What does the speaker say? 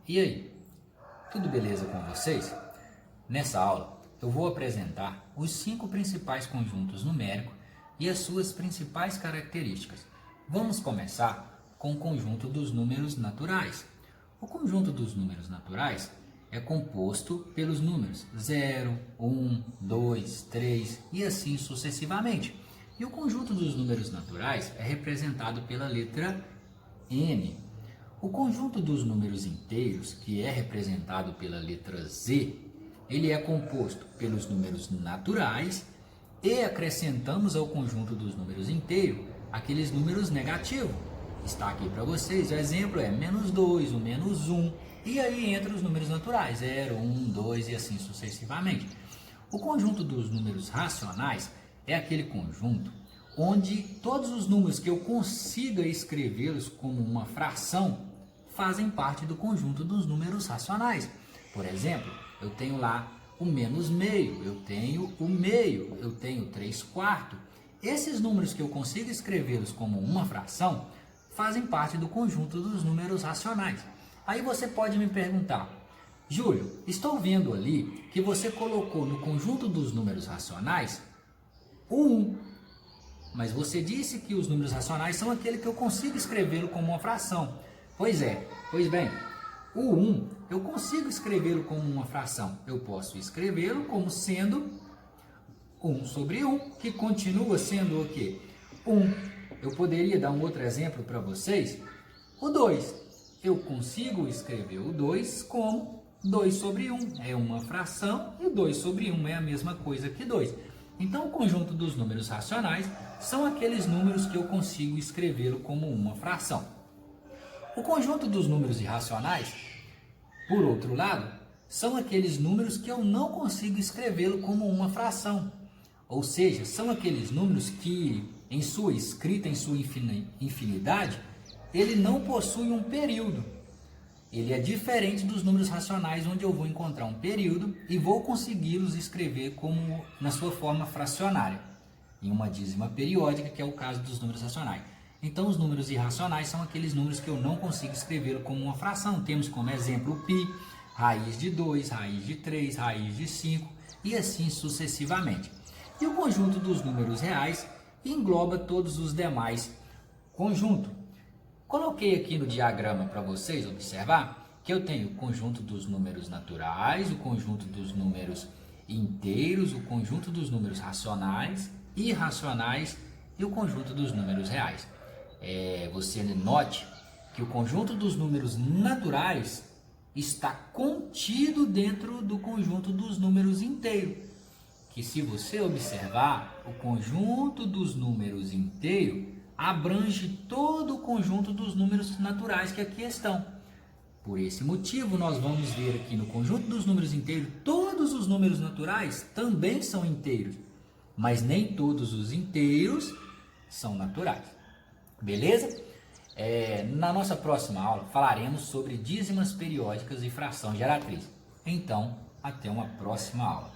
E aí, tudo beleza com vocês? Nessa aula eu vou apresentar os 5 principais conjuntos numéricos e as suas principais características. Vamos começar com o conjunto dos números naturais. O conjunto dos números naturais é composto pelos números 0, 1, 2, 3 e assim sucessivamente. E o conjunto dos números naturais é representado pela letra N. O conjunto dos números inteiros, que é representado pela letra Z, ele é composto pelos números naturais e acrescentamos ao conjunto dos números inteiros aqueles números negativos. Está aqui para vocês, o exemplo é -2, o -1, e aí entra os números naturais, 0, 1, 2 e assim sucessivamente. O conjunto dos números racionais é aquele conjunto onde todos os números que eu consiga escrevê-los como uma fração fazem parte do conjunto dos números racionais. Por exemplo, eu tenho lá o -meio, eu tenho o meio, eu tenho 3/4. Esses números que eu consigo escrevê-los como uma fração fazem parte do conjunto dos números racionais. Aí você pode me perguntar: Júlio, estou vendo ali que você colocou no conjunto dos números racionais o 1. Mas você disse que os números racionais são aquele que eu consigo escrevê-lo como uma fração. Pois bem, o 1 eu consigo escrevê-lo como uma fração. Eu posso escrevê-lo como sendo 1 sobre 1, que continua sendo o quê? 1. Eu poderia dar um outro exemplo para vocês. O 2. Eu consigo escrever o 2 como 2 sobre 1. É uma fração e 2 sobre 1 é a mesma coisa que 2. Então, o conjunto dos números racionais são aqueles números que eu consigo escrevê-lo como uma fração. O conjunto dos números irracionais, por outro lado, são aqueles números que eu não consigo escrevê-lo como uma fração. Ou seja, são aqueles números que, em sua escrita, em sua infinidade, ele não possui um período. Ele é diferente dos números racionais, onde eu vou encontrar um período e vou consegui-los escrever como na sua forma fracionária, em uma dízima periódica, que é o caso dos números racionais. Então, os números irracionais são aqueles números que eu não consigo escrevê-lo como uma fração. Temos como exemplo o π, raiz de 2, raiz de 3, raiz de 5 e assim sucessivamente. E o conjunto dos números reais engloba todos os demais conjuntos. Coloquei aqui no diagrama para vocês observar que eu tenho o conjunto dos números naturais, o conjunto dos números inteiros, o conjunto dos números racionais, irracionais e o conjunto dos números reais. Você note que o conjunto dos números naturais está contido dentro do conjunto dos números inteiros. Que se você observar, o conjunto dos números inteiros abrange todo o conjunto dos números naturais que aqui estão. Por esse motivo, nós vamos ver aqui no conjunto dos números inteiros, todos os números naturais também são inteiros, mas nem todos os inteiros são naturais. Beleza? Na nossa próxima aula falaremos sobre dízimas periódicas e fração geratriz. Então, até uma próxima aula.